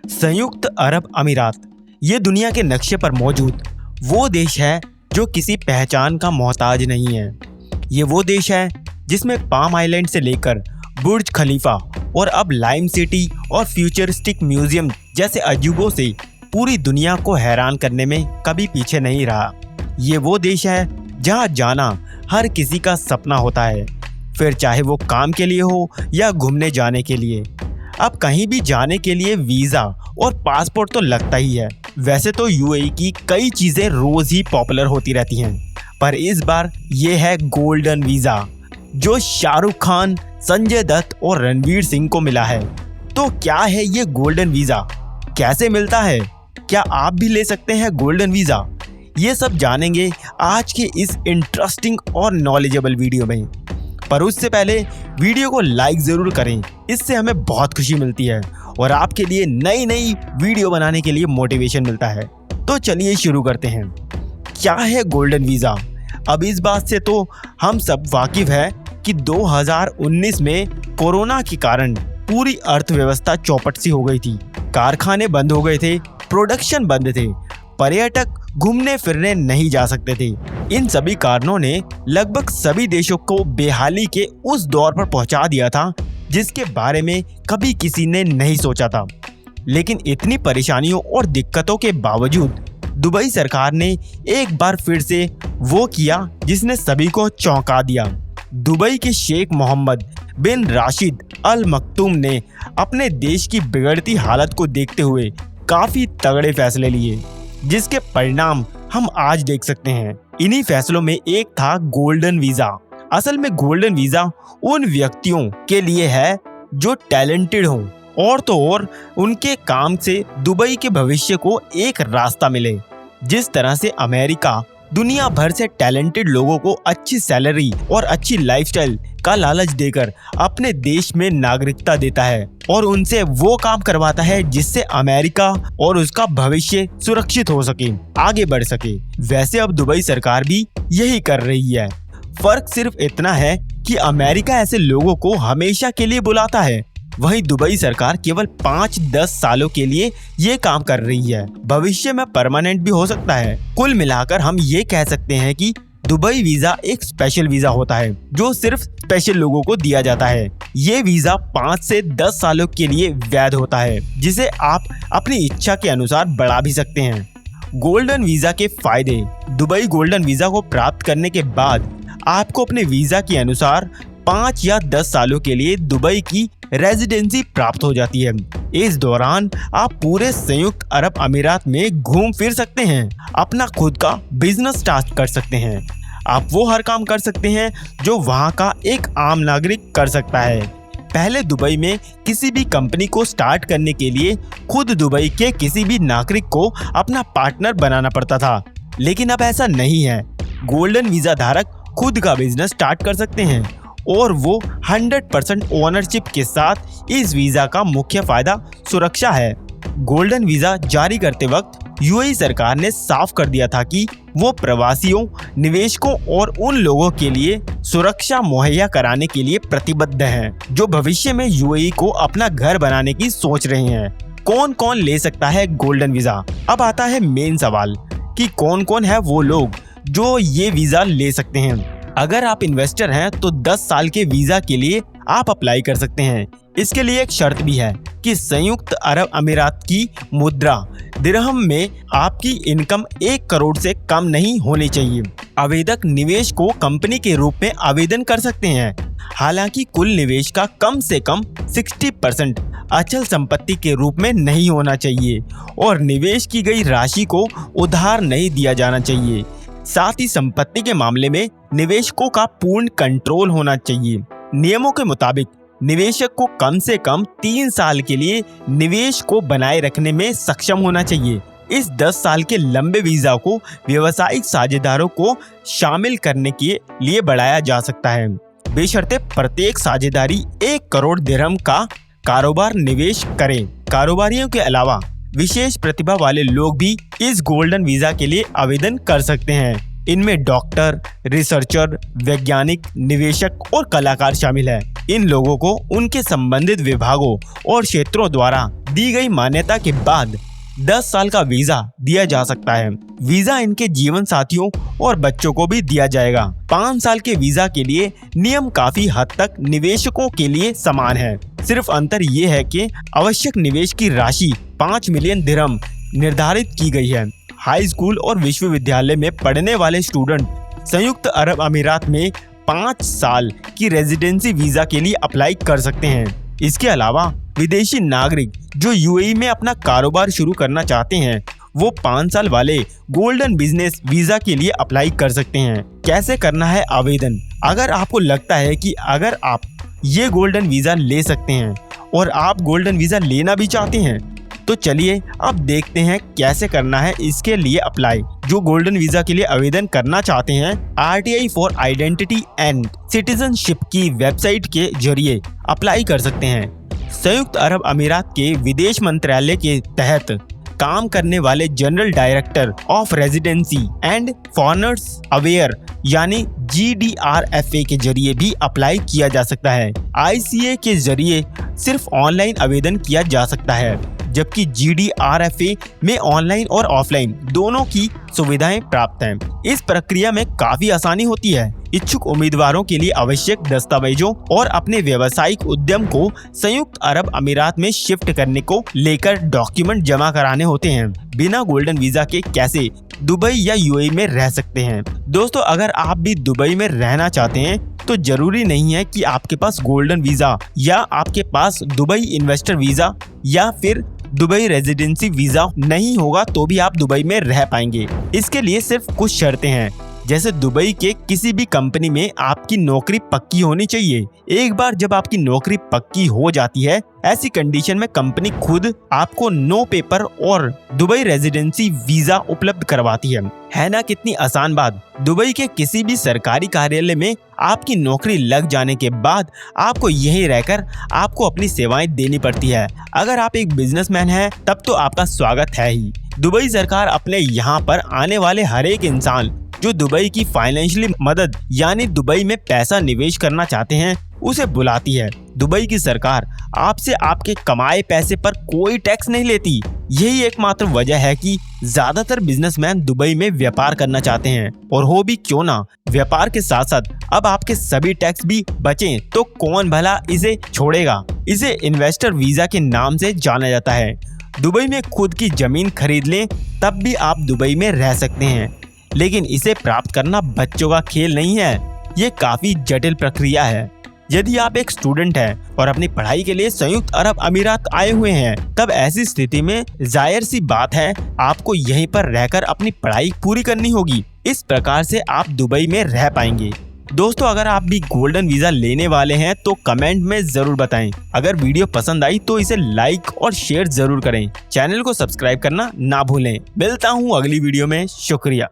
संयुक्त अरब अमीरात ये दुनिया के नक्शे पर मौजूद वो देश है जो किसी पहचान का मोहताज नहीं है। ये वो देश है जिसमें पाम आइलैंड से लेकर बुर्ज खलीफा और अब लाइम सिटी और फ्यूचरिस्टिक म्यूजियम जैसे अजूबों से पूरी दुनिया को हैरान करने में कभी पीछे नहीं रहा। ये वो देश है जहाँ जाना हर किसी का सपना होता है, फिर चाहे वो काम के लिए हो या घूमने जाने के लिए। अब कहीं भी जाने के लिए वीज़ा और पासपोर्ट तो लगता ही है। वैसे तो यूएई की कई चीज़ें रोज़ ही पॉपुलर होती रहती हैं, पर इस बार ये है गोल्डन वीज़ा जो शाहरुख खान, संजय दत्त और रणवीर सिंह को मिला है। तो क्या है ये गोल्डन वीज़ा, कैसे मिलता है, क्या आप भी ले सकते हैं गोल्डन वीज़ा? ये सब जानेंगे आज के इस इंटरेस्टिंग और नॉलेजेबल वीडियो में। पर उससे पहले वीडियो को लाइक ज़रूर करें, इससे हमें बहुत खुशी मिलती है और आपके लिए नई नई वीडियो बनाने के लिए मोटिवेशन मिलता है। तो चलिए शुरू करते हैं। क्या है गोल्डन वीज़ा? अब इस बात से तो हम सब वाकिफ़ है कि 2019 में कोरोना के कारण पूरी अर्थव्यवस्था चौपट सी हो गई थी। कारखाने बंद हो गए थे, प्रोडक्शन बंद थे, पर्यटक घूमने फिरने नहीं जा सकते थे। इन सभी कारणों ने लगभग सभी देशों को बेहाली के उस दौर पर पहुंचा दिया था जिसके बारे में कभी किसी ने नहीं सोचा था। लेकिन इतनी परेशानियों और दिक्कतों के बावजूद दुबई सरकार ने एक बार फिर से वो किया जिसने सभी को चौंका दिया। दुबई के शेख मोहम्मद बिन राशिद अल मक्तूम ने अपने देश की बिगड़ती हालत को देखते हुए काफ़ी तगड़े फैसले लिए, जिसके परिणाम हम आज देख सकते हैं। इन्हीं फैसलों में एक था गोल्डन वीज़ा। असल में गोल्डन वीज़ा उन व्यक्तियों के लिए है जो टैलेंटेड हों और तो और उनके काम से दुबई के भविष्य को एक रास्ता मिले। जिस तरह से अमेरिका दुनिया भर से टैलेंटेड लोगों को अच्छी सैलरी और अच्छी लाइफस्टाइल का लालच देकर अपने देश में नागरिकता देता है और उनसे वो काम करवाता है जिससे अमेरिका और उसका भविष्य सुरक्षित हो सके, आगे बढ़ सके, वैसे अब दुबई सरकार भी यही कर रही है। फर्क सिर्फ इतना है कि अमेरिका ऐसे लोगों को हमेशा के लिए बुलाता है, वहीं दुबई सरकार केवल 5-10 सालों के लिए ये काम कर रही है। भविष्य में परमानेंट भी हो सकता है। कुल मिलाकर हम ये कह सकते हैं कि दुबई वीज़ा एक स्पेशल वीज़ा होता है जो सिर्फ स्पेशल लोगों को दिया जाता है। ये वीज़ा 5 से 10 सालों के लिए वैध होता है, जिसे आप अपनी इच्छा के अनुसार बढ़ा भी सकते हैं। गोल्डन वीज़ा के फायदे। दुबई गोल्डन वीज़ा को प्राप्त करने के बाद आपको अपने वीज़ा के अनुसार 5 या 10 सालों के लिए दुबई की रेजिडेंसी प्राप्त हो जाती है। इस दौरान आप पूरे संयुक्त अरब अमीरात में घूम फिर सकते हैं, अपना खुद का बिजनेस स्टार्ट कर सकते हैं। आप वो हर काम कर सकते हैं जो वहाँ का एक आम नागरिक कर सकता है। पहले दुबई में किसी भी कंपनी को स्टार्ट करने के लिए खुद दुबई के किसी भी नागरिक को अपना पार्टनर बनाना पड़ता था, लेकिन अब ऐसा नहीं है। गोल्डन वीज़ा धारक खुद का बिजनेस स्टार्ट कर सकते हैं और वो 100% ओनरशिप के साथ। इस वीज़ा का मुख्य फायदा सुरक्षा है। गोल्डन वीज़ा जारी करते वक्त यूएई सरकार ने साफ कर दिया था कि वो प्रवासियों, निवेशकों और उन लोगों के लिए सुरक्षा मुहैया कराने के लिए प्रतिबद्ध हैं जो भविष्य में यूएई को अपना घर बनाने की सोच रहे हैं। कौन कौन ले सकता है गोल्डन वीज़ा? अब आता है मेन सवाल कि कौन कौन है वो लोग जो ये वीज़ा ले सकते हैं। अगर आप इन्वेस्टर हैं तो 10 साल के वीज़ा के लिए आप अप्लाई कर सकते हैं। इसके लिए एक शर्त भी है कि संयुक्त अरब अमीरात की मुद्रा दिरहम में आपकी इनकम 1 करोड़ से कम नहीं होनी चाहिए। आवेदक निवेश को कंपनी के रूप में आवेदन कर सकते हैं, हालांकि कुल निवेश का कम से कम 60% अचल संपत्ति के रूप में नहीं होना चाहिए और निवेश की गई राशि को उधार नहीं दिया जाना चाहिए। साथ ही संपत्ति के मामले में निवेशकों का पूर्ण कंट्रोल होना चाहिए। नियमों के मुताबिक निवेशक को कम से कम 3 साल के लिए निवेश को बनाए रखने में सक्षम होना चाहिए। इस 10 साल के लंबे वीज़ा को व्यावसायिक साझेदारों को शामिल करने के लिए बढ़ाया जा सकता है, बेशर्ते प्रत्येक साझेदारी 1 करोड़ दिरहम का कारोबार निवेश करें। कारोबारियों के अलावा विशेष प्रतिभा वाले लोग भी इस गोल्डन वीज़ा के लिए आवेदन कर सकते हैं। इनमें डॉक्टर, रिसर्चर, वैज्ञानिक, निवेशक और कलाकार शामिल हैं। इन लोगों को उनके संबंधित विभागों और क्षेत्रों द्वारा दी गई मान्यता के बाद 10 साल का वीजा दिया जा सकता है। वीजा इनके जीवन साथियों और बच्चों को भी दिया जाएगा। 5 साल के वीजा के लिए नियम काफी हद तक निवेशकों के लिए समान है। सिर्फ अंतर ये है कि आवश्यक निवेश की राशि 5 मिलियन दिरहम निर्धारित की गई है। हाई स्कूल और विश्वविद्यालय में पढ़ने वाले स्टूडेंट संयुक्त अरब अमीरात में 5 साल की रेजिडेंसी वीजा के लिए अप्लाई कर सकते हैं। इसके अलावा विदेशी नागरिक जो यूएई में अपना कारोबार शुरू करना चाहते हैं वो 5 साल वाले गोल्डन बिजनेस वीजा के लिए अप्लाई कर सकते हैं। कैसे करना है आवेदन? अगर आपको लगता है कि अगर आप ये गोल्डन वीजा ले सकते हैं और आप गोल्डन वीजा लेना भी चाहते हैं तो चलिए अब देखते हैं कैसे करना है इसके लिए अप्लाई। जो गोल्डन वीजा के लिए आवेदन करना चाहते हैं RTI for identity and citizenship की वेबसाइट के जरिए अप्लाई कर सकते हैं। संयुक्त अरब अमीरात के विदेश मंत्रालय के तहत काम करने वाले general director of residency and foreigners affair यानी GDRFA के जरिए भी अप्लाई किया जा सकता है। ICA के जरिए सिर्फ ऑनलाइन आवेदन किया जा सकता है, जबकि GDRFA में ऑनलाइन और ऑफलाइन दोनों की सुविधाएं प्राप्त हैं। इस प्रक्रिया में काफी आसानी होती है। इच्छुक उम्मीदवारों के लिए आवश्यक दस्तावेजों और अपने व्यावसायिक उद्यम को संयुक्त अरब अमीरात में शिफ्ट करने को लेकर डॉक्यूमेंट जमा कराने होते हैं। बिना गोल्डन वीजा के कैसे दुबई या यूएई में रह सकते हैं? दोस्तों, अगर आप भी दुबई में रहना चाहते हैं तो जरूरी नहीं है कि आपके पास गोल्डन वीजा या आपके पास दुबई इन्वेस्टर वीजा या फिर दुबई रेजिडेंसी वीजा नहीं होगा तो भी आप दुबई में रह पाएंगे। इसके लिए सिर्फ कुछ शर्तें हैं, जैसे दुबई के किसी भी कंपनी में आपकी नौकरी पक्की होनी चाहिए। एक बार जब आपकी नौकरी पक्की हो जाती है, ऐसी कंडीशन में कंपनी खुद आपको नो पेपर और दुबई रेजिडेंसी वीजा उपलब्ध करवाती है ना? कितनी आसान बात। दुबई के किसी भी सरकारी कार्यालय में आपकी नौकरी लग जाने के बाद आपको यहीं रहकर आपको अपनी सेवाएं देनी पड़ती है। अगर आप एक बिजनेसमैन हैं तब तो आपका स्वागत है ही। दुबई सरकार अपने यहाँ पर आने वाले हर एक इंसान जो दुबई की फाइनेंशियली मदद यानी दुबई में पैसा निवेश करना चाहते हैं उसे बुलाती है। दुबई की सरकार आपसे आपके कमाए पैसे पर कोई टैक्स नहीं लेती। यही एकमात्र वजह है कि ज्यादातर बिजनेसमैन दुबई में व्यापार करना चाहते हैं, और हो भी क्यों ना। व्यापार के साथ साथ अब आपके सभी टैक्स भी बचें तो कौन भला इसे छोड़ेगा। इसे इन्वेस्टर वीजा के नाम से जाना जाता है। दुबई में खुद की जमीन खरीद लें तब भी आप दुबई में रह सकते हैं, लेकिन इसे प्राप्त करना बच्चों का खेल नहीं है। ये काफी जटिल प्रक्रिया है। यदि आप एक स्टूडेंट हैं और अपनी पढ़ाई के लिए संयुक्त अरब अमीरात आए हुए हैं, तब ऐसी स्थिति में जाहिर सी बात है आपको यहीं पर रहकर अपनी पढ़ाई पूरी करनी होगी। इस प्रकार से आप दुबई में रह पाएंगे। दोस्तों, अगर आप भी गोल्डन वीजा लेने वाले हैं तो कमेंट में जरूर बताएं। अगर वीडियो पसंद आई तो इसे लाइक और शेयर जरूर करें। चैनल को सब्सक्राइब करना ना भूलें। मिलता हूँ अगली वीडियो में। शुक्रिया।